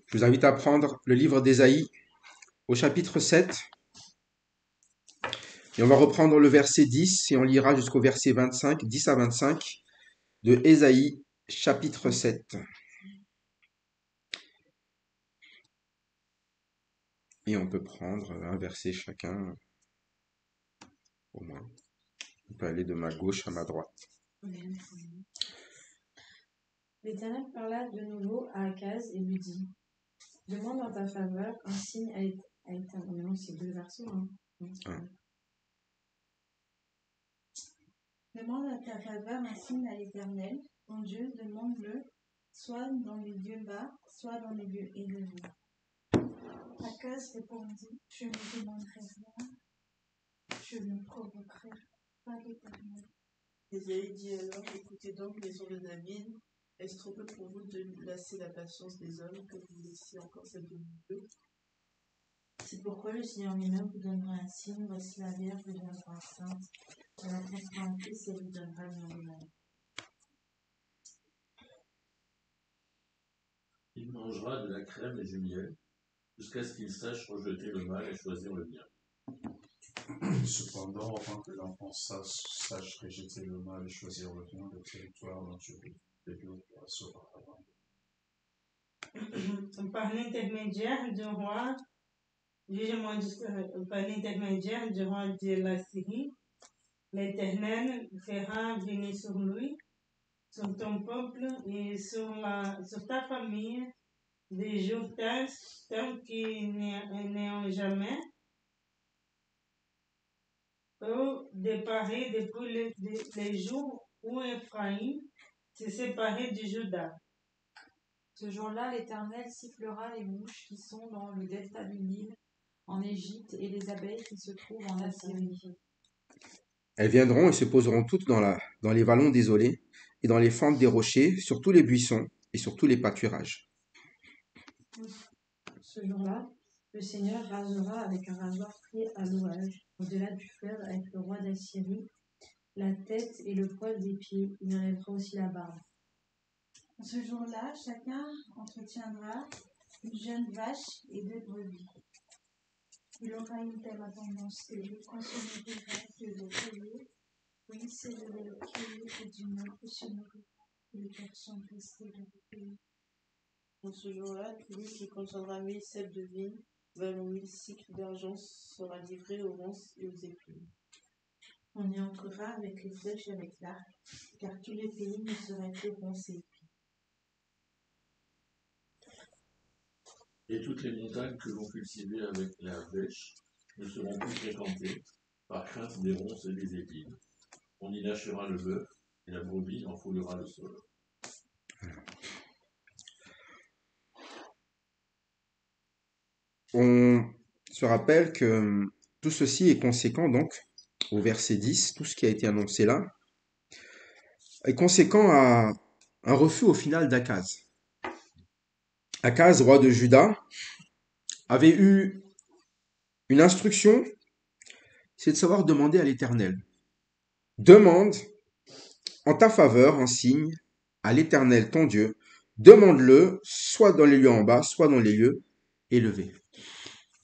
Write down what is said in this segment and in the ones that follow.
Je vous invite à prendre le livre d'Ésaïe au chapitre 7 et on va reprendre le verset 10 et on lira jusqu'au verset 25, 10 à 25 de Ésaïe chapitre 7. Et on peut prendre un verset chacun, au moins. On peut aller de ma gauche à ma droite. L'Éternel parla de nouveau à Akaz et lui dit: Demande en ta faveur un signe à l'Éternel. Non, c'est deux versets, hein. Demande en ta faveur un signe à l'Éternel, ton Dieu, demande-le, soit dans les lieux bas, soit dans les lieux élevés. Akaz répondit: Je ne demanderai rien, je ne provoquerai pas l'Éternel. Ésaïe dit alors: Écoutez donc, maison de David, est-ce trop peu pour vous de lasser la patience des hommes que vous laissiez encore celle de Dieu? C'est pourquoi le Seigneur lui-même vous donnera un signe. Voici la Vierge deviendra enceinte. Elle attendra un fils et lui donnera le nom de Marie. Il mangera de la crème et du miel, jusqu'à ce qu'il sache rejeter le mal et choisir le bien. Cependant, avant que l'enfant sache rejeter le mal et choisir le bien, le territoire dont tu sera abandonné. Par l'intermédiaire du roi, par l'intermédiaire du roi de la Syrie, l'Éternel fera venir sur lui, sur ton peuple et sur ta famille des jours tels qu'il n'y en jamais, au départ depuis les jours où Ephraïm s'est séparé de Juda. Ce jour-là, l'Éternel sifflera les mouches qui sont dans le delta du Nil, en Égypte, et les abeilles qui se trouvent en Assyrie. Elles viendront et se poseront toutes dans les vallons désolés et dans les fentes des rochers, sur tous les buissons et sur tous les pâturages. Ce jour-là, le Seigneur rasera avec un rasoir pris à l'ouage, au-delà du fleuve, avec le roi d'Assyrie, la tête et le poil des pieds. Il enlèvera aussi la barbe. Ce jour-là, chacun entretiendra une jeune vache et deux brebis. Il aura une telle abondance que je consommerai que le foyer. Oui, c'est de le cueillir et du monde que se nourrir. Les personnes restées dans le pays. En ce jour-là, lui qui contiendra 1000 cèpes de vigne, valant 1000 cycles d'argent, sera livré aux ronces et aux épines. On y entrera avec les flèches et avec l'arc, car tous les pays ne seraient que ronces et épines. Et toutes les montagnes que l'on cultivait avec la bêche ne seront plus fréquentées, par crainte des ronces et des épines. On y lâchera le bœuf, et la brebis en foulera le sol. On se rappelle que tout ceci est conséquent, donc, au verset 10, tout ce qui a été annoncé là, est conséquent à un refus au final d'Akaz. Akaz, roi de Juda, avait eu une instruction, c'est de savoir demander à l'Éternel. Demande en ta faveur un signe à l'Éternel, ton Dieu. Demande-le, soit dans les lieux en bas, soit dans les lieux élevés.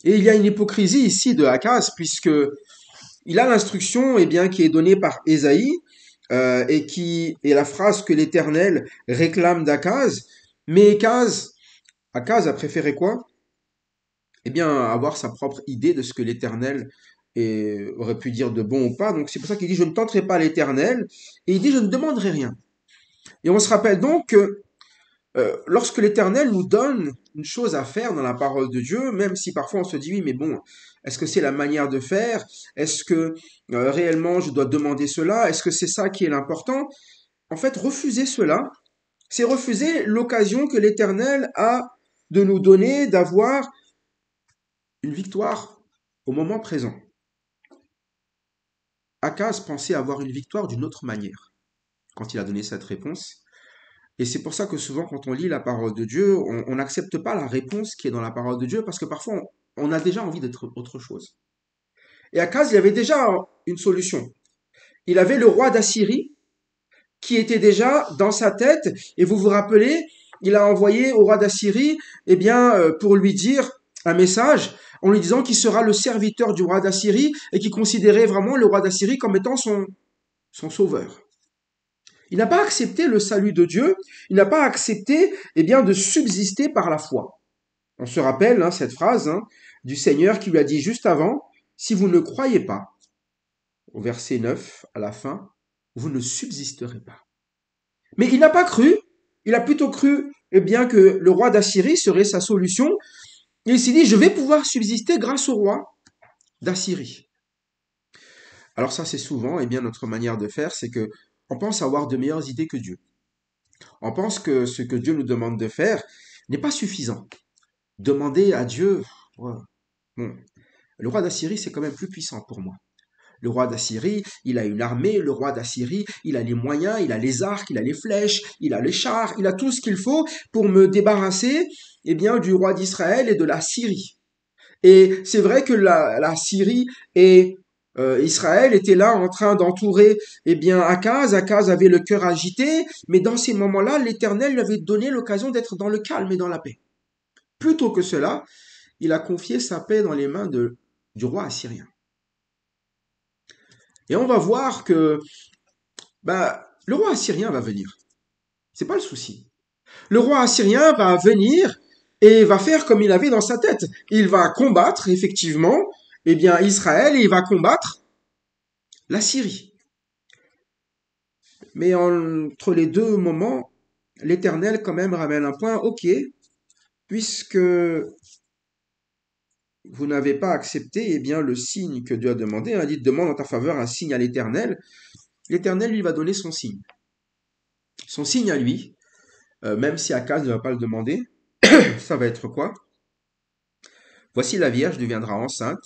Et il y a une hypocrisie ici de Akaz, puisque il a l'instruction qui est donnée par Ésaïe, et qui est la phrase que l'Éternel réclame d'Akaz. Mais Akaz a préféré quoi? Avoir sa propre idée de ce que l'Éternel aurait pu dire de bon ou pas. Donc c'est pour ça qu'il dit: je ne tenterai pas l'Éternel, et il dit: je ne demanderai rien. Et on se rappelle donc que lorsque l'Éternel nous donne une chose à faire dans la parole de Dieu, même si parfois on se dit: oui, mais bon, est-ce que c'est la manière de faire? Est-ce que réellement je dois demander cela? Est-ce que c'est ça qui est l'important? En fait, refuser cela, c'est refuser l'occasion que l'Éternel a de nous donner, d'avoir une victoire au moment présent. Akaz pensait avoir une victoire d'une autre manière quand il a donné cette réponse. Et c'est pour ça que souvent, quand on lit la parole de Dieu, on n'accepte pas la réponse qui est dans la parole de Dieu, parce que parfois, on a déjà envie d'être autre chose. Et Akaz, il avait déjà une solution. Il avait le roi d'Assyrie qui était déjà dans sa tête. Et vous vous rappelez, il a envoyé au roi d'Assyrie, eh bien, pour lui dire un message, en lui disant qu'il sera le serviteur du roi d'Assyrie et qu'il considérait vraiment le roi d'Assyrie comme étant son sauveur. Il n'a pas accepté le salut de Dieu, il n'a pas accepté, eh bien, de subsister par la foi. On se rappelle cette phrase du Seigneur qui lui a dit juste avant, si vous ne croyez pas, au verset 9, à la fin, vous ne subsisterez pas. Mais il n'a pas cru, il a plutôt cru eh bien, que le roi d'Assyrie serait sa solution. Et il s'est dit, je vais pouvoir subsister grâce au roi d'Assyrie. Alors ça, c'est souvent eh bien, notre manière de faire, c'est que on pense avoir de meilleures idées que Dieu. On pense que ce que Dieu nous demande de faire n'est pas suffisant. Demander à Dieu, ouais, bon, le roi d'Assyrie, c'est quand même plus puissant pour moi. Le roi d'Assyrie, il a une armée, le roi d'Assyrie, il a les moyens, il a les arcs, il a les flèches, il a les chars, il a tout ce qu'il faut pour me débarrasser eh bien, du roi d'Israël et de la Syrie. Et c'est vrai que la Syrie et Israël étaient là en train d'entourer eh bien, Akaz. Akaz avait le cœur agité, mais dans ces moments-là, l'Éternel lui avait donné l'occasion d'être dans le calme et dans la paix. Plutôt que cela, il a confié sa paix dans les mains du roi assyrien. Et on va voir que le roi assyrien va venir. C'est pas le souci. Le roi assyrien va venir et va faire comme il avait dans sa tête. Il va combattre effectivement eh bien, Israël et il va combattre la Syrie. Mais entre les deux moments, l'Éternel quand même ramène un point. Ok, puisque vous n'avez pas accepté eh bien, le signe que Dieu a demandé, il dit demande en ta faveur un signe à l'Éternel. L'Éternel lui va donner son signe. Son signe à lui, même si Akaz ne va pas le demander, ça va être quoi? Voici la Vierge deviendra enceinte,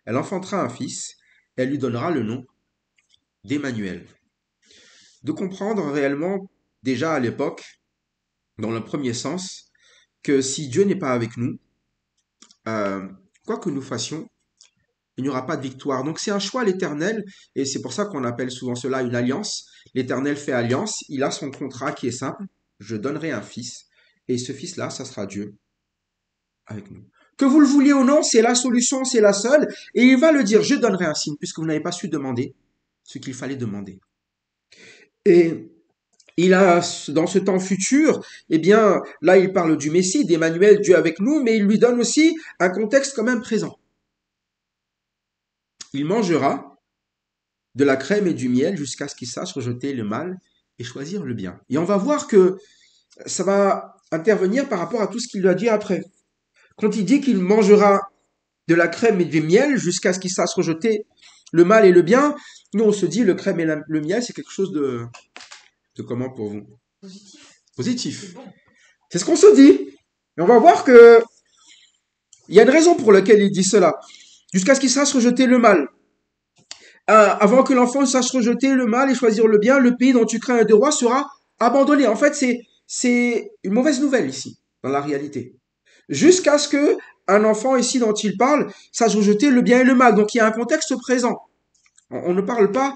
elle enfantera un fils, elle lui donnera le nom d'Emmanuel. De comprendre réellement, déjà à l'époque, dans le premier sens, que si Dieu n'est pas avec nous, quoi que nous fassions, il n'y aura pas de victoire. Donc c'est un choix à l'Éternel, et c'est pour ça qu'on appelle souvent cela une alliance. L'Éternel fait alliance, il a son contrat qui est simple, je donnerai un fils, et ce fils-là, ça sera Dieu avec nous. Que vous le vouliez ou non, c'est la solution, c'est la seule, et il va le dire, je donnerai un signe, puisque vous n'avez pas su demander ce qu'il fallait demander. Et il a, dans ce temps futur, eh bien, là il parle du Messie, d'Emmanuel, Dieu avec nous, mais il lui donne aussi un contexte quand même présent. Il mangera de la crème et du miel jusqu'à ce qu'il sache rejeter le mal et choisir le bien. Et on va voir que ça va intervenir par rapport à tout ce qu'il lui a dit après. Quand il dit qu'il mangera de la crème et du miel jusqu'à ce qu'il sache rejeter le mal et le bien, nous on se dit le crème et le miel c'est quelque chose de comment pour vous? Positif. C'est bon. C'est ce qu'on se dit. Et on va voir que il y a une raison pour laquelle il dit cela. Jusqu'à ce qu'il sache rejeter le mal. Avant que l'enfant sache rejeter le mal et choisir le bien, le pays dont tu crains de roi sera abandonné. En fait, c'est une mauvaise nouvelle ici, dans la réalité. Jusqu'à ce que un enfant ici dont il parle sache rejeter le bien et le mal. Donc il y a un contexte présent. On ne parle pas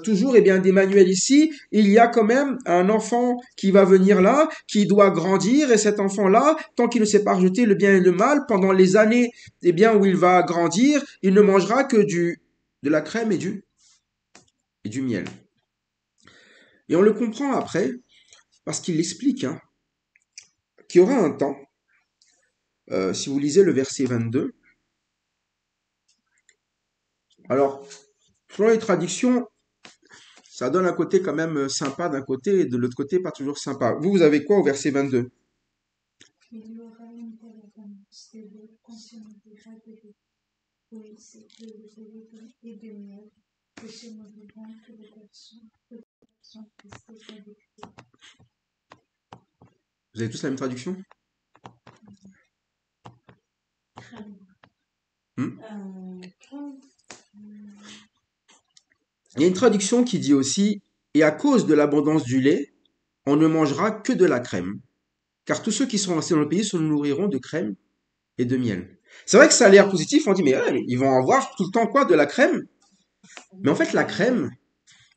toujours eh bien d'Emmanuel ici. Il y a quand même un enfant qui va venir là, qui doit grandir, et cet enfant-là, tant qu'il ne sait pas rejeter le bien et le mal, pendant les années eh bien où il va grandir, il ne mangera que de la crème et du miel. Et on le comprend après, parce qu'il explique qu'il y aura un temps. Si vous lisez le verset 22, alors, selon les traductions, ça donne un côté quand même sympa d'un côté et de l'autre côté pas toujours sympa. Vous avez quoi au verset 22? Il y aura une telle abondance de l'eau qu'on ne pourra beber. Oui, c'est que le lait et de miel, que ce ne mourront que les personnes restées avec eux. Vous avez tous la même traduction? Il y a une traduction qui dit aussi, et à cause de l'abondance du lait, on ne mangera que de la crème, car tous ceux qui sont restés dans le pays se nourriront de crème et de miel. C'est vrai que ça a l'air positif, on dit, mais ils vont avoir tout le temps quoi, de la crème? Mais en fait, la crème,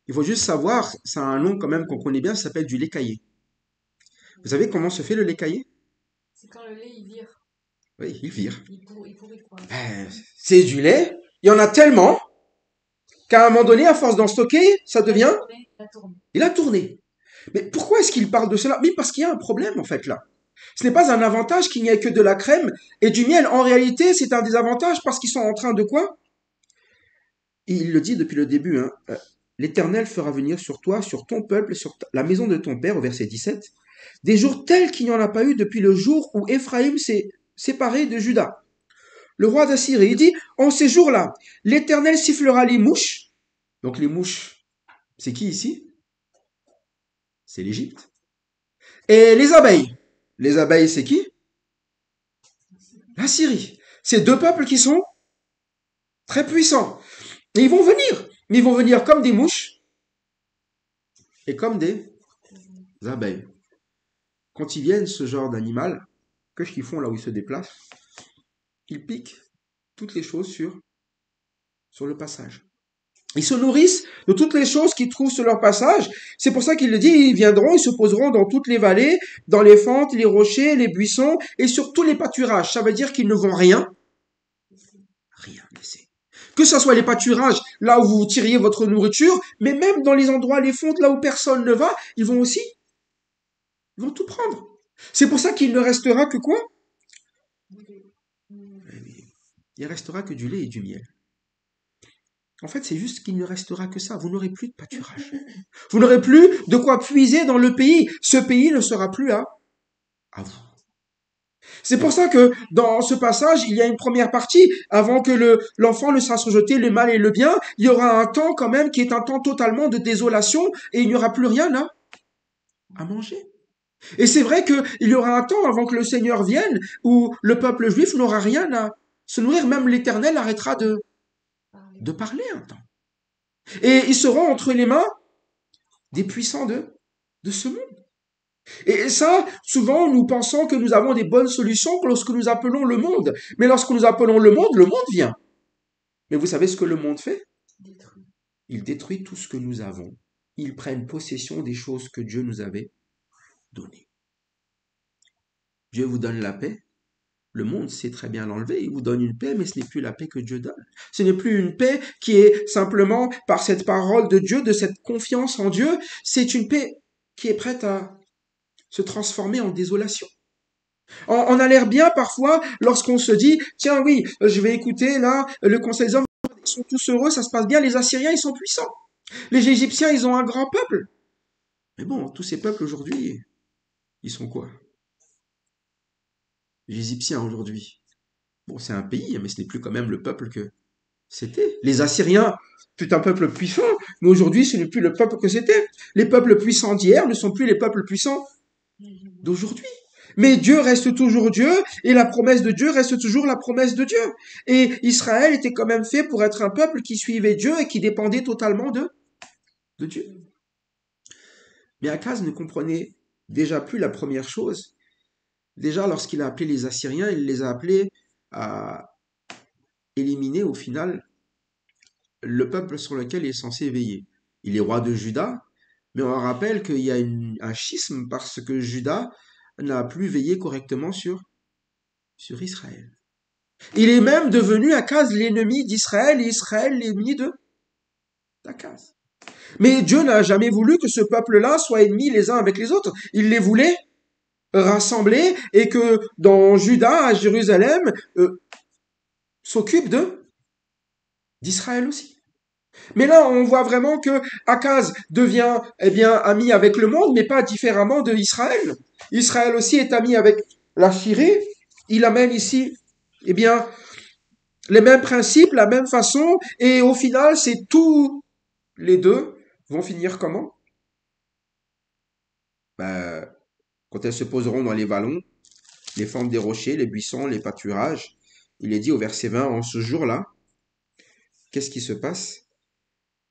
il faut juste savoir, ça a un nom quand même qu'on connaît bien, ça s'appelle du lait caillé. Vous savez comment se fait le lait caillé? C'est quand le lait il vire, Oui, il vire. il pourrit quoi. Ben, c'est du lait. Il y en a tellement qu'à un moment donné, à force d'en stocker, ça devient... La tourne. Il a tourné. Mais pourquoi est-ce qu'il parle de cela? Mais parce qu'il y a un problème en fait là. Ce n'est pas un avantage qu'il n'y ait que de la crème et du miel. En réalité, c'est un désavantage parce qu'ils sont en train de quoi? Il le dit depuis le début, hein. L'Éternel fera venir sur toi, sur ton peuple, sur la maison de ton père, au verset 17, des jours tels qu'il n'y en a pas eu depuis le jour où Éphraïm s'est séparé de Juda. Le roi d'Assyrie, il dit, en ces jours-là, l'Éternel sifflera les mouches. Donc les mouches, c'est qui ici? C'est l'Égypte. Et les abeilles. Les abeilles, c'est qui? La Syrie. C'est deux peuples qui sont très puissants. Et ils vont venir. Mais ils vont venir comme des mouches et comme des abeilles. Quand ils viennent, ce genre d'animal, qu'est-ce qu'ils font là où ils se déplacent? Ils piquent toutes les choses sur le passage. Ils se nourrissent de toutes les choses qu'ils trouvent sur leur passage. C'est pour ça qu'il le dit, ils viendront, ils se poseront dans toutes les vallées, dans les fentes, les rochers, les buissons et sur tous les pâturages. Ça veut dire qu'ils ne vont rien laisser. Que ce soit les pâturages, là où vous tiriez votre nourriture, mais même dans les endroits, les fontes, là où personne ne va, ils vont tout prendre. C'est pour ça qu'il ne restera que quoi? Il restera que du lait et du miel. En fait, c'est juste qu'il ne restera que ça. Vous n'aurez plus de pâturage. Vous n'aurez plus de quoi puiser dans le pays. Ce pays ne sera plus à vous. C'est pour ça que dans ce passage, il y a une première partie. Avant que l'enfant ne sache rejeter le mal et le bien, il y aura un temps quand même qui est un temps totalement de désolation et il n'y aura plus rien à manger. Et c'est vrai qu'il y aura un temps avant que le Seigneur vienne où le peuple juif n'aura rien à se nourrir. Même l'Éternel arrêtera de parler un temps. Et ils seront entre les mains des puissants de ce monde. Et ça, souvent, nous pensons que nous avons des bonnes solutions lorsque nous appelons le monde. Mais lorsque nous appelons le monde vient. Mais vous savez ce que le monde fait? Il détruit tout ce que nous avons. Ils prennent possession des choses que Dieu nous avait données. Dieu vous donne la paix. Le monde sait très bien l'enlever. Il vous donne une paix, mais ce n'est plus la paix que Dieu donne. Ce n'est plus une paix qui est simplement par cette parole de Dieu, de cette confiance en Dieu. C'est une paix qui est prête à se transformer en désolation. On a l'air bien parfois lorsqu'on se dit, tiens oui, je vais écouter là le conseil des hommes, ils sont tous heureux, ça se passe bien, les Assyriens ils sont puissants. Les Égyptiens ils ont un grand peuple. Mais bon, tous ces peuples aujourd'hui, ils sont quoi? Les Égyptiens aujourd'hui. Bon, c'est un pays, mais ce n'est plus quand même le peuple que c'était. Les Assyriens, c'est un peuple puissant, mais aujourd'hui ce n'est plus le peuple que c'était. Les peuples puissants d'hier ne sont plus les peuples puissants d'aujourd'hui. Mais Dieu reste toujours Dieu, et la promesse de Dieu reste toujours la promesse de Dieu. Et Israël était quand même fait pour être un peuple qui suivait Dieu et qui dépendait totalement de Dieu. Mais Akaz ne comprenait déjà plus la première chose. Déjà, lorsqu'il a appelé les Assyriens, il les a appelés à éliminer au final le peuple sur lequel il est censé veiller. Il est roi de Juda, mais on rappelle qu'il y a un schisme parce que Juda n'a plus veillé correctement sur Israël. Il est même devenu Akaz l'ennemi d'Israël et Israël l'ennemi d'Akaz. Mais Dieu n'a jamais voulu que ce peuple-là soit ennemi les uns avec les autres. Il les voulait rassembler et que dans Juda, à Jérusalem, s'occupe d'Israël aussi. Mais là, on voit vraiment que Akaz devient, ami avec le monde, mais pas différemment de Israël. Israël aussi est ami avec la Syrie. Il amène ici, les mêmes principes, la même façon, et au final, c'est tous les deux vont finir comment? Quand elles se poseront dans les vallons, les fentes des rochers, les buissons, les pâturages. Il est dit au verset 20, en ce jour-là, qu'est-ce qui se passe?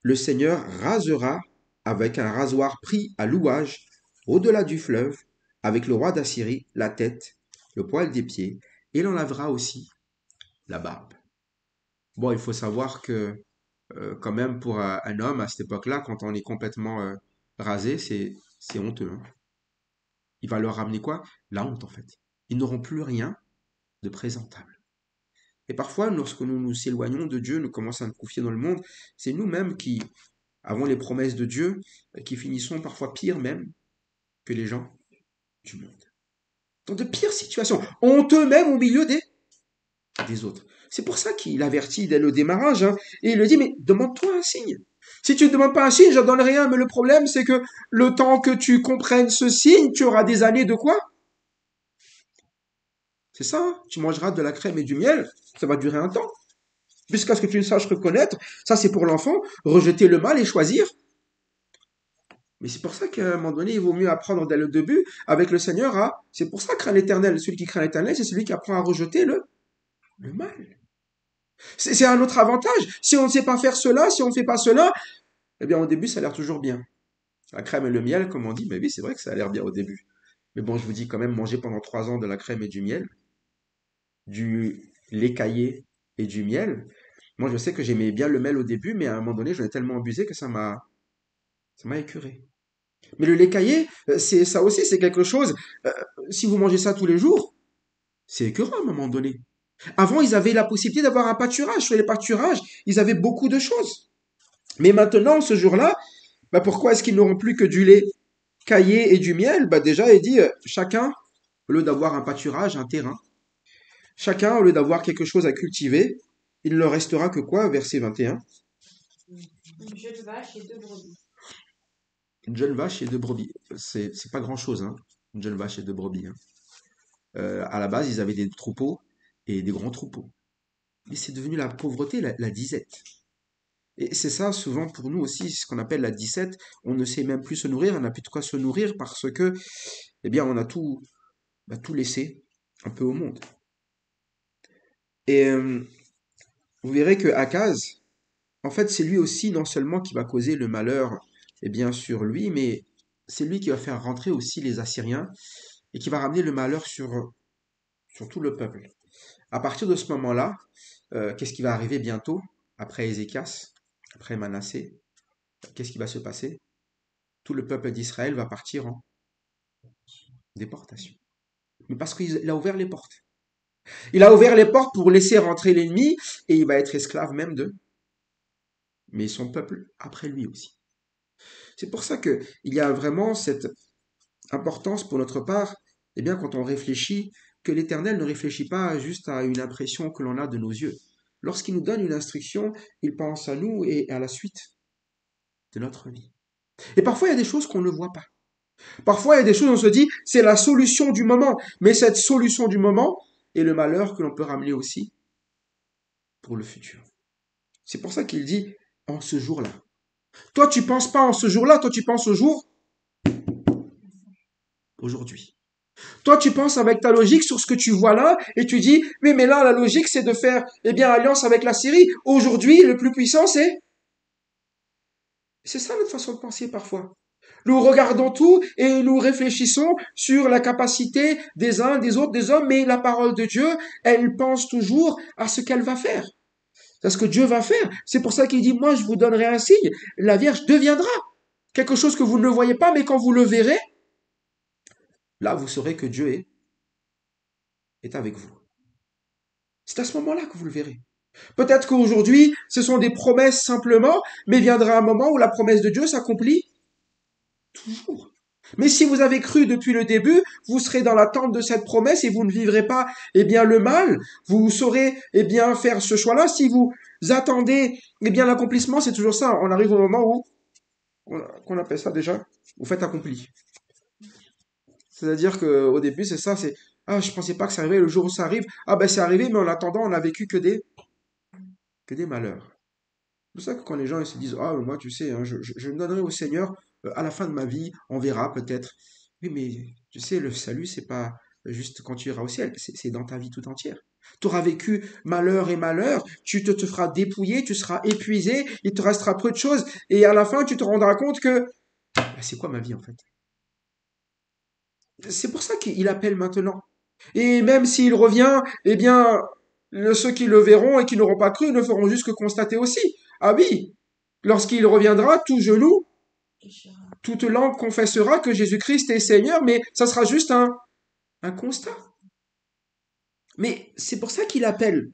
Le Seigneur rasera avec un rasoir pris à louage au-delà du fleuve, avec le roi d'Assyrie, la tête, le poil des pieds, et il en lavera aussi la barbe. Bon, il faut savoir que quand même pour un homme à cette époque-là, quand on est complètement rasé, c'est honteux. Hein. il va leur ramener quoi? La honte, en fait. Ils n'auront plus rien de présentable. Et parfois, lorsque nous nous éloignons de Dieu, nous commençons à nous confier dans le monde, c'est nous-mêmes qui avons les promesses de Dieu, qui finissons parfois pire même que les gens du monde. Dans de pires situations, honteux même au milieu des autres. C'est pour ça qu'il avertit dès le démarrage, hein, et il le dit, mais demande-toi un signe. Si tu ne demandes pas un signe, je ne donne rien, mais le problème, c'est que le temps que tu comprennes ce signe, tu auras des années de quoi? C'est ça, hein? Tu mangeras de la crème et du miel, ça va durer un temps. Jusqu'à ce que tu le saches reconnaître, ça c'est pour l'enfant, rejeter le mal et choisir. Mais c'est pour ça qu'à un moment donné, il vaut mieux apprendre dès le début avec le Seigneur à... C'est pour ça craindre l'éternel. Celui qui craint l'éternel, c'est celui qui apprend à rejeter le mal. C'est un autre avantage. Si on ne sait pas faire cela, si on ne fait pas cela, eh bien au début, ça a l'air toujours bien. La crème et le miel, comme on dit, mais oui, c'est vrai que ça a l'air bien au début. Mais bon, je vous dis quand même, manger pendant 3 ans de la crème et du miel, du lait caillé et du miel. Moi, je sais que j'aimais bien le miel au début, mais à un moment donné, j'en ai tellement abusé que ça m'a écœuré. Mais le lait caillé, c'est ça aussi, c'est quelque chose. Si vous mangez ça tous les jours, c'est écœurant à un moment donné. Avant, ils avaient la possibilité d'avoir un pâturage. Sur les pâturages, ils avaient beaucoup de choses. Mais maintenant, ce jour-là, pourquoi est-ce qu'ils n'auront plus que du lait caillé et du miel? Déjà, il dit, chacun, au lieu d'avoir un pâturage, un terrain, chacun, au lieu d'avoir quelque chose à cultiver, il ne leur restera que quoi, verset 21? Une jeune vache et 2 brebis. Une jeune vache et 2 brebis. C'est pas grand-chose, hein, une jeune vache et 2 brebis. Hein. À la base, ils avaient des troupeaux et des grands troupeaux. Mais c'est devenu la pauvreté, la disette. Et c'est ça, souvent, pour nous aussi, ce qu'on appelle la disette. On ne sait même plus se nourrir, on n'a plus de quoi se nourrir parce que, eh bien, on a tout laissé un peu au monde. Et vous verrez que Akaz, en fait, c'est lui aussi, non seulement qui va causer le malheur, eh bien, sur lui, mais c'est lui qui va faire rentrer aussi les Assyriens et qui va ramener le malheur sur tout le peuple. À partir de ce moment-là, qu'est-ce qui va arriver bientôt, après Ézéchias, après Manassé? Qu'est-ce qui va se passer? Tout le peuple d'Israël va partir en déportation. Mais parce qu'il a ouvert les portes. Il a ouvert les portes pour laisser rentrer l'ennemi et il va être esclave même d'eux. Mais son peuple après lui aussi. C'est pour ça qu'il y a vraiment cette importance pour notre part, eh bien, quand on réfléchit, que l'Éternel ne réfléchit pas juste à une impression que l'on a de nos yeux. Lorsqu'il nous donne une instruction, il pense à nous et à la suite de notre vie. Et parfois, il y a des choses qu'on ne voit pas. Parfois, il y a des choses où on se dit, c'est la solution du moment. Mais cette solution du moment est le malheur que l'on peut ramener aussi pour le futur. C'est pour ça qu'il dit, en ce jour-là. Toi, tu penses pas en ce jour-là, toi, tu penses au jour aujourd'hui. Toi, tu penses avec ta logique sur ce que tu vois là, et tu dis, oui, mais là, la logique, c'est de faire, eh bien, alliance avec la Syrie. Aujourd'hui, le plus puissant, c'est ça notre façon de penser parfois. Nous regardons tout et nous réfléchissons sur la capacité des uns, des autres, des hommes, mais la parole de Dieu, elle pense toujours à ce qu'elle va faire. C'est ce que Dieu va faire. C'est pour ça qu'il dit, moi, je vous donnerai un signe. La Vierge deviendra quelque chose que vous ne voyez pas, mais quand vous le verrez, là, vous saurez que Dieu est avec vous. C'est à ce moment-là que vous le verrez. Peut-être qu'aujourd'hui, ce sont des promesses simplement, mais viendra un moment où la promesse de Dieu s'accomplit toujours. Mais si vous avez cru depuis le début, vous serez dans l'attente de cette promesse et vous ne vivrez pas, eh bien, le mal. Vous saurez, eh bien, faire ce choix-là. Si vous attendez, eh bien, l'accomplissement, c'est toujours ça. On arrive au moment où, qu'on appelle ça déjà, vous faites accompli. C'est-à-dire qu'au début, c'est ça, c'est, ah, je pensais pas que ça arrivait, le jour où ça arrive, ah ben c'est arrivé, mais en attendant, on a vécu que des malheurs. C'est pour ça que quand les gens ils se disent, ah, moi, tu sais, hein, je me donnerai au Seigneur à la fin de ma vie, on verra peut-être. Oui, mais tu sais, le salut, c'est pas juste quand tu iras au ciel, c'est dans ta vie tout entière. Tu auras vécu malheur et malheur, tu te feras dépouiller, tu seras épuisé, il te restera peu de choses, et à la fin, tu te rendras compte que, c'est quoi ma vie en fait? C'est pour ça qu'il appelle maintenant. Et même s'il revient, eh bien, ceux qui le verront et qui n'auront pas cru ne feront juste que constater aussi. Ah oui, lorsqu'il reviendra, tout genou toute langue confessera que Jésus-Christ est Seigneur, mais ça sera juste un constat. Mais c'est pour ça qu'il appelle,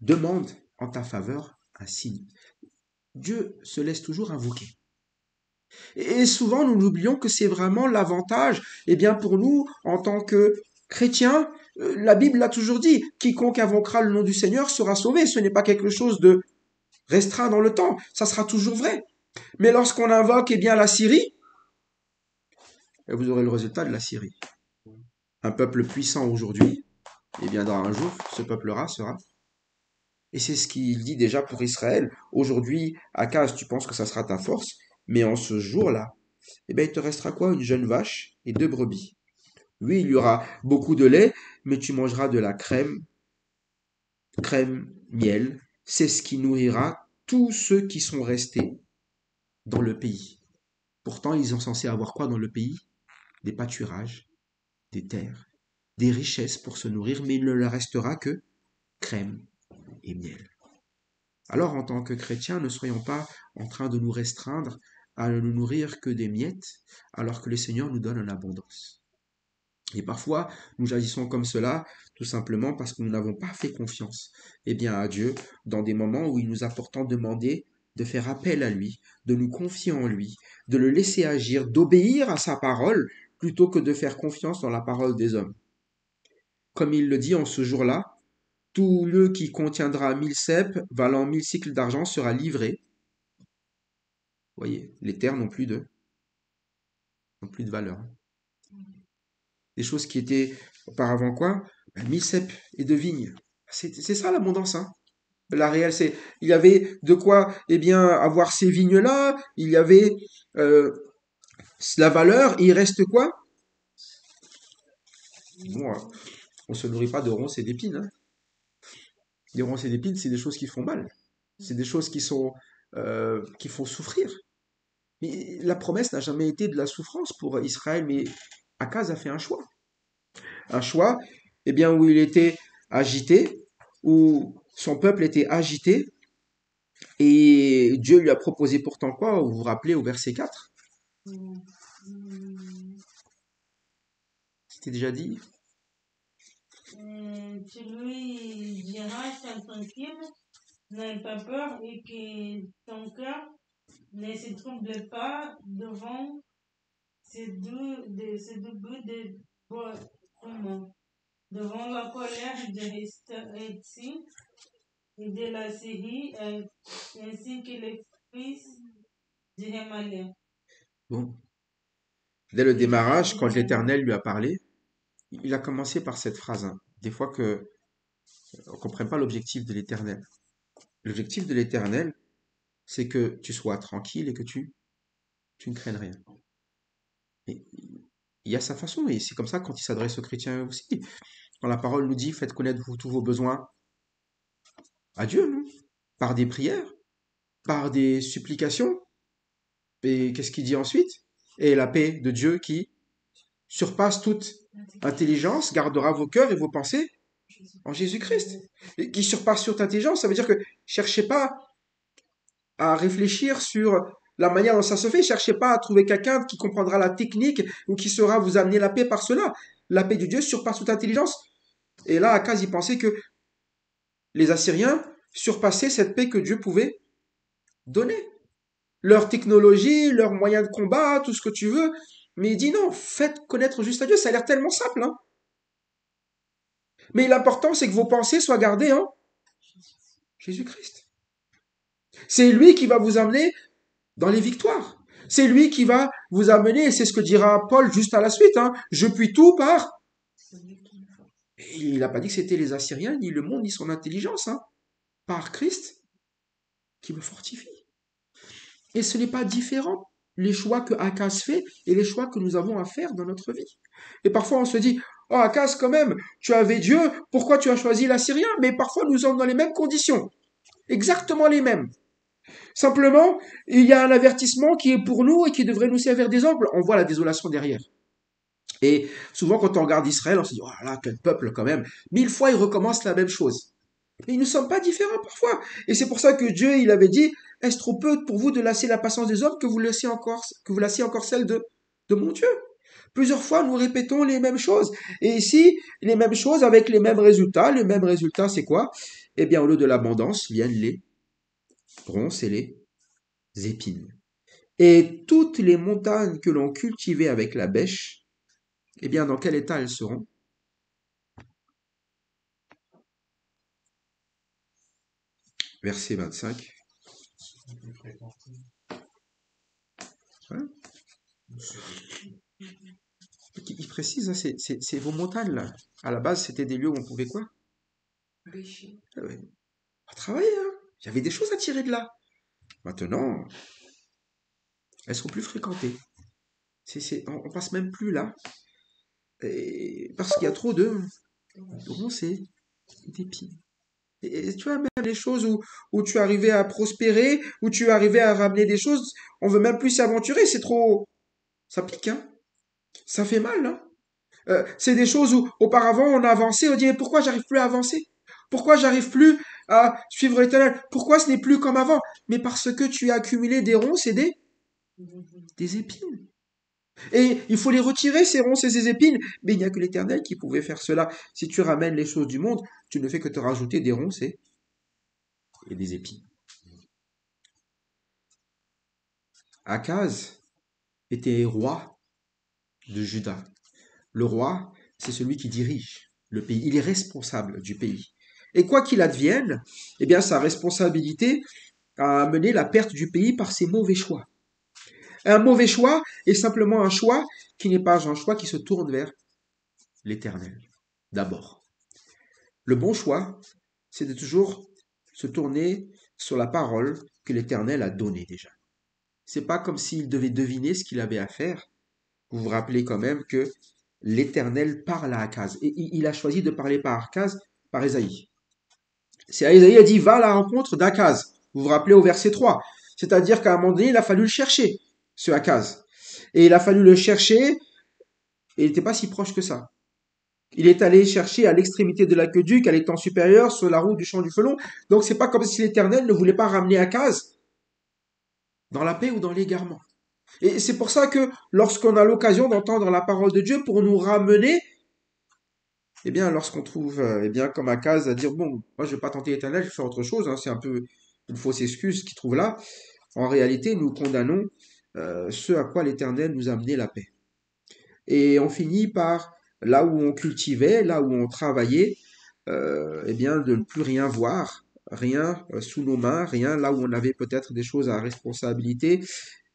demande en ta faveur un signe. Dieu se laisse toujours invoquer. Et souvent, nous oublions que c'est vraiment l'avantage, eh bien, pour nous, en tant que chrétiens, la Bible l'a toujours dit, quiconque invoquera le nom du Seigneur sera sauvé. Ce n'est pas quelque chose de restreint dans le temps, ça sera toujours vrai. Mais lorsqu'on invoque, eh bien, la Syrie, vous aurez le résultat de la Syrie. Un peuple puissant aujourd'hui, eh bien, dans un jour, ce peuple-là sera. Et c'est ce qu'il dit déjà pour Israël. Aujourd'hui, Akaz, tu penses que ça sera ta force, mais en ce jour-là, eh bien, il te restera quoi? Une jeune vache et 2 brebis. Oui, il y aura beaucoup de lait, mais tu mangeras de la crème, miel. C'est ce qui nourrira tous ceux qui sont restés dans le pays. Pourtant, ils sont censés avoir quoi dans le pays? Des pâturages, des terres, des richesses pour se nourrir, mais il ne leur restera que crème et miel. Alors, en tant que chrétiens, ne soyons pas en train de nous restreindre à ne nous nourrir que des miettes, alors que le Seigneur nous donne en abondance. Et parfois, nous agissons comme cela, tout simplement parce que nous n'avons pas fait confiance, eh bien, à Dieu, dans des moments où il nous a pourtant demandé de faire appel à lui, de nous confier en lui, de le laisser agir, d'obéir à sa parole, plutôt que de faire confiance dans la parole des hommes. Comme il le dit en ce jour-là, tout lieu qui contiendra 1000 cèpes, valant 1000 cycles d'argent, sera livré. Vous voyez, les terres n'ont plus de valeur. Des choses qui étaient auparavant quoi? 1000 cèpes et de vignes. C'est ça l'abondance, hein. La réelle, c'est, il y avait de quoi, eh bien, avoir ces vignes-là, il y avait la valeur, et il reste quoi? Bon, on se nourrit pas de ronces et d'épines, hein. Les ronces et d'épines, c'est des choses qui font mal. C'est des choses qui font souffrir. Mais la promesse n'a jamais été de la souffrance pour Israël, mais Akaz a fait un choix. Un choix, eh bien, où il était agité, où son peuple était agité, et Dieu lui a proposé pourtant quoi? Vous vous rappelez au verset 4? C'était déjà dit? Tu lui diras, sois tranquille, n'aie pas peur et que ton cœur ne se trouble pas devant ces deux bouts de bois communs, devant la colère de Hétsi et de la Syrie, ainsi que les fils du Hémalais. Bon. Dès le démarrage, quand l'Éternel lui a parlé, il a commencé par cette phrase, hein. Des fois que on ne comprend pas l'objectif de l'Éternel. L'objectif de l'Éternel, c'est que tu sois tranquille et que tu ne craignes rien. Et il y a sa façon, et c'est comme ça quand il s'adresse aux chrétiens aussi. Quand la parole nous dit, faites connaître tous vos besoins à Dieu, non? Par des prières, par des supplications. Et qu'est-ce qu'il dit ensuite? Et la paix de Dieu qui surpasse toute intelligence gardera vos cœurs et vos pensées en Jésus-Christ. Et qui surpasse toute intelligence, ça veut dire que cherchez pas à réfléchir sur la manière dont ça se fait, cherchez pas à trouver quelqu'un qui comprendra la technique ou qui saura vous amener la paix par cela. La paix de Dieu surpasse toute intelligence. Et là, Akaz, il pensait que les Assyriens surpassaient cette paix que Dieu pouvait donner. Leur technologie, leurs moyens de combat, tout ce que tu veux. Mais il dit non, faites connaître juste à Dieu. Ça a l'air tellement simple, hein. Mais l'important, c'est que vos pensées soient gardées en Jésus-Christ. C'est lui qui va vous amener dans les victoires. C'est lui qui va vous amener, et c'est ce que dira Paul juste à la suite, hein, je puis tout par... Et il n'a pas dit que c'était les Assyriens, ni le monde, ni son intelligence, hein, par Christ qui me fortifie. Et ce n'est pas différent, les choix que Akaz fait et les choix que nous avons à faire dans notre vie. Et parfois on se dit, oh Akaz quand même, tu avais Dieu, pourquoi tu as choisi l'Assyrien? Mais parfois nous sommes dans les mêmes conditions, exactement les mêmes. Simplement, il y a un avertissement qui est pour nous et qui devrait nous servir d'exemple. On voit la désolation derrière. Et souvent, quand on regarde Israël, on se dit, oh là, quel peuple quand même. 1000 fois, il recommence la même chose. Et nous ne sommes pas différents parfois. Et c'est pour ça que Dieu, il avait dit, est-ce trop peu pour vous de lasser la patience des hommes que vous lassiez encore celle de mon Dieu? Plusieurs fois, nous répétons les mêmes choses. Et ici, les mêmes choses avec les mêmes résultats. Le même résultat, c'est quoi? Eh bien, au lieu de l'abondance, viennent les ronces et les épines. Et toutes les montagnes que l'on cultivait avec la bêche, eh bien, dans quel état elles seront? Verset 25. plus fréquenté. Hein? Il précise, hein, c'est vos montagnes là. À la base, c'était des lieux où on pouvait quoi? Péché. Ah ouais. On travailler, hein. Il y avait des choses à tirer de là. Maintenant, elles sont plus fréquentées. On passe même plus là. Et parce qu'il y a trop de ronces et d'épines. Et tu vois, même les choses où tu arrivais à prospérer, où tu arrivais à ramener des choses, on veut même plus s'y aventurer, c'est trop. Ça pique, hein. Ça fait mal, hein. C'est des choses où auparavant on avançait, on dit mais pourquoi j'arrive plus à avancer? Pourquoi j'arrive plus à suivre l'éternel? Pourquoi ce n'est plus comme avant? Mais parce que tu as accumulé des ronces et des épines. Et il faut les retirer, ces ronces et ces épines. Mais il n'y a que l'éternel qui pouvait faire cela. Si tu ramènes les choses du monde, tu ne fais que te rajouter des ronces et des épines. Akaz était roi de Juda. Le roi, c'est celui qui dirige le pays. Il est responsable du pays. Et quoi qu'il advienne, eh bien, sa responsabilité a amené la perte du pays par ses mauvais choix. Un mauvais choix est simplement un choix qui n'est pas un choix qui se tourne vers l'Éternel. D'abord. Le bon choix, c'est de toujours se tourner sur la parole que l'Éternel a donnée déjà. C'est pas comme s'il devait deviner ce qu'il avait à faire. Vous vous rappelez quand même que l'Éternel parle à Akaz. Et il a choisi de parler par Akaz, par Ésaïe. C'est Ésaïe a dit, va à la rencontre d'Akaz. Vous vous rappelez au verset 3. C'est-à-dire qu'à un moment donné, il a fallu le chercher, ce Akaz. Et il a fallu le chercher, et il n'était pas si proche que ça. Il est allé chercher à l'extrémité de l'aqueduc, à l'étang supérieur, sur la route du champ du Felon. Donc c'est pas comme si l'Éternel ne voulait pas ramener Akaz dans la paix ou dans l'égarement. Et c'est pour ça que lorsqu'on a l'occasion d'entendre la parole de Dieu pour nous ramener, eh bien, lorsqu'on trouve, eh bien, comme Akaz à dire, bon, moi je vais pas tenter l'Éternel, je vais faire autre chose, hein, c'est un peu une fausse excuse qu'il trouve là. En réalité, nous condamnons ce à quoi l'Éternel nous a amené la paix. Et on finit par, là où on cultivait, là où on travaillait, eh bien, de ne plus rien voir, rien sous nos mains, rien là où on avait peut-être des choses à responsabilité,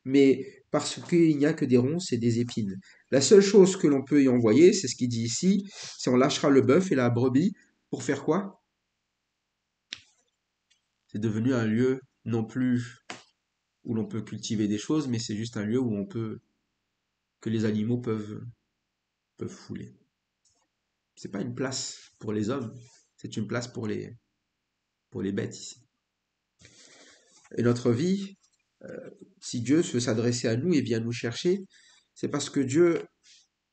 mais parce qu'il n'y a que des ronces et des épines. La seule chose que l'on peut y envoyer, c'est ce qu'il dit ici, c'est on lâchera le bœuf et la brebis pour faire quoi? C'est devenu un lieu non plus où l'on peut cultiver des choses, mais c'est juste un lieu où on peut, que les animaux peuvent fouler. C'est pas une place pour les hommes, c'est une place pour les bêtes ici. Et notre vie, si Dieu veut s'adresser à nous et vient nous chercher, c'est parce que Dieu,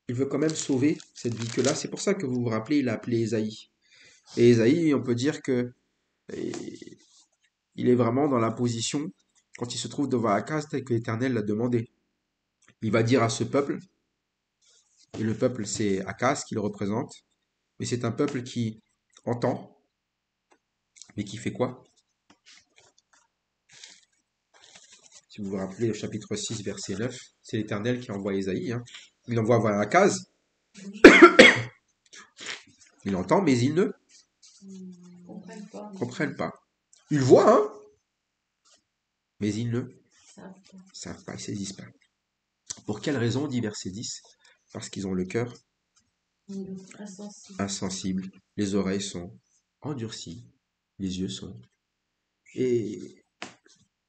il veut quand même sauver cette vie que là. C'est pour ça que vous vous rappelez, il a appelé Ésaïe. Et Ésaïe, on peut dire que il est vraiment dans la position, quand il se trouve devant Akaz, tel que l'Éternel l'a demandé. Il va dire à ce peuple, et le peuple c'est Akaz qui le représente, mais c'est un peuple qui entend, mais qui fait quoi? Si vous vous rappelez au chapitre 6, verset 9, c'est l'Éternel qui envoie Ésaïe. Hein. Il envoie voir Akaz. Il entend, mais il ne comprennent pas. Ils voient, hein, mais ils ne savent pas, ils ne saisissent pas. Pour quelle raison, dit verset 10? Parce qu'ils ont le cœur insensible, les oreilles sont endurcies, les yeux sont... Et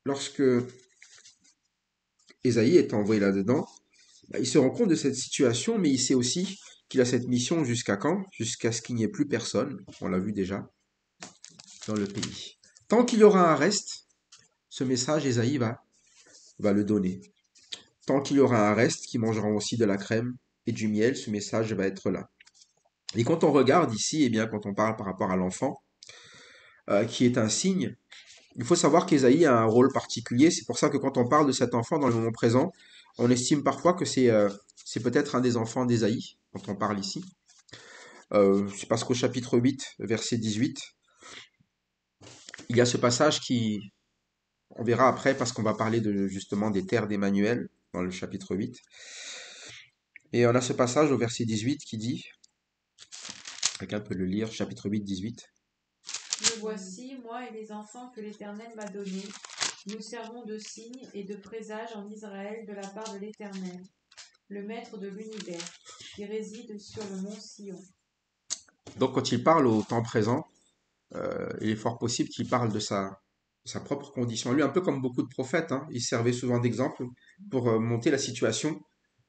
lorsque Ésaïe est envoyé là-dedans, il se rend compte de cette situation, mais il sait aussi qu'il a cette mission jusqu'à quand? Jusqu'à ce qu'il n'y ait plus personne, on l'a vu déjà, dans le pays. Tant qu'il y aura un reste, ce message, Ésaïe va le donner. Tant qu'il y aura un reste qui mangera aussi de la crème et du miel, ce message va être là. Et quand on regarde ici, eh bien, quand on parle par rapport à l'enfant, qui est un signe. Il faut savoir qu'Ésaïe a un rôle particulier. C'est pour ça que quand on parle de cet enfant dans le moment présent, on estime parfois que c'est peut-être un des enfants d'Ésaïe, quand on parle ici. C'est parce qu'au chapitre 8, verset 18, il y a ce passage qui, on verra après, parce qu'on va parler justement des terres d'Emmanuel, dans le chapitre 8. Et on a ce passage au verset 18 qui dit, quelqu'un peut le lire, chapitre 8, 18. Me voici, moi et les enfants que l'Éternel m'a donnés. Nous servons de signe et de présage en Israël de la part de l'Éternel, le Maître de l'univers, qui réside sur le mont Sion. Donc quand il parle au temps présent, il est fort possible qu'il parle de sa propre condition. Lui, un peu comme beaucoup de prophètes, hein, il servait souvent d'exemple pour monter la situation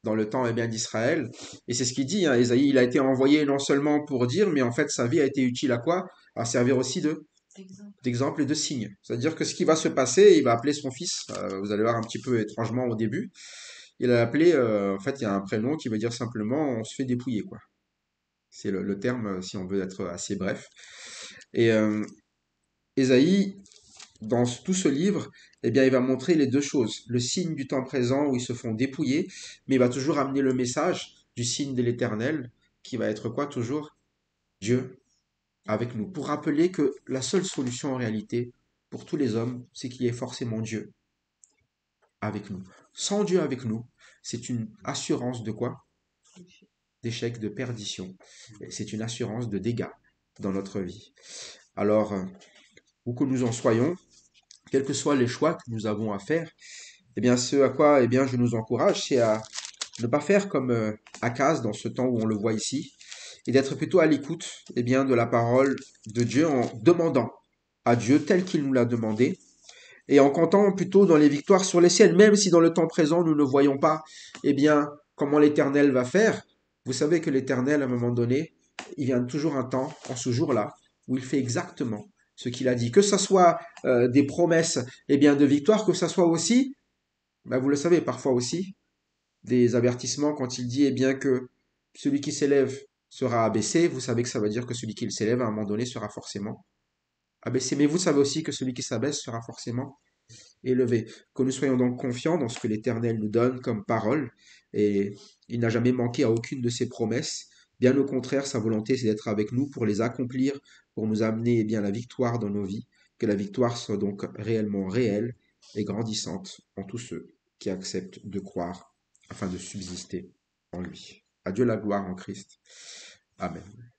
dans le temps d'Israël. Et c'est ce qu'il dit, hein, Ésaïe, il a été envoyé non seulement pour dire, mais en fait sa vie a été utile à quoi? À servir aussi d'exemple et de signe. C'est-à-dire que ce qui va se passer, il va appeler son fils, vous allez voir un petit peu étrangement au début, il a appelé, en fait il y a un prénom qui veut dire simplement on se fait dépouiller, quoi. C'est le terme, si on veut être assez bref. Et Ésaïe, dans tout ce livre, eh bien, il va montrer les deux choses. Le signe du temps présent où ils se font dépouiller, mais il va toujours amener le message du signe de l'Éternel, qui va être quoi toujours? Dieu avec nous. Pour rappeler que la seule solution en réalité pour tous les hommes, c'est qu'il y ait forcément Dieu avec nous. Sans Dieu avec nous, c'est une assurance de quoi? D'échec, de perdition. C'est une assurance de dégâts dans notre vie. Alors, où que nous en soyons, quels que soient les choix que nous avons à faire, eh bien, ce à quoi je nous encourage, c'est à ne pas faire comme Akaz dans ce temps où on le voit ici, et d'être plutôt à l'écoute de la parole de Dieu en demandant à Dieu tel qu'il nous l'a demandé, et en comptant plutôt dans les victoires sur les ciels, même si dans le temps présent nous ne voyons pas comment l'Éternel va faire. Vous savez que l'Éternel, à un moment donné, il vient toujours un temps, en ce jour-là, où il fait exactement ce qu'il a dit. Que ce soit des promesses de victoire, que ce soit aussi, vous le savez parfois aussi, des avertissements quand il dit que celui qui s'élève sera abaissé. Vous savez que ça veut dire que celui qui s'élève à un moment donné sera forcément abaissé. Mais vous savez aussi que celui qui s'abaisse sera forcément élevé. Que nous soyons donc confiants dans ce que l'Éternel nous donne comme parole. Et il n'a jamais manqué à aucune de ses promesses. Bien au contraire, sa volonté, c'est d'être avec nous pour les accomplir, pour nous amener la victoire dans nos vies. Que la victoire soit donc réellement réelle et grandissante en tous ceux qui acceptent de croire afin de subsister en lui. À Dieu la gloire en Christ. Amen.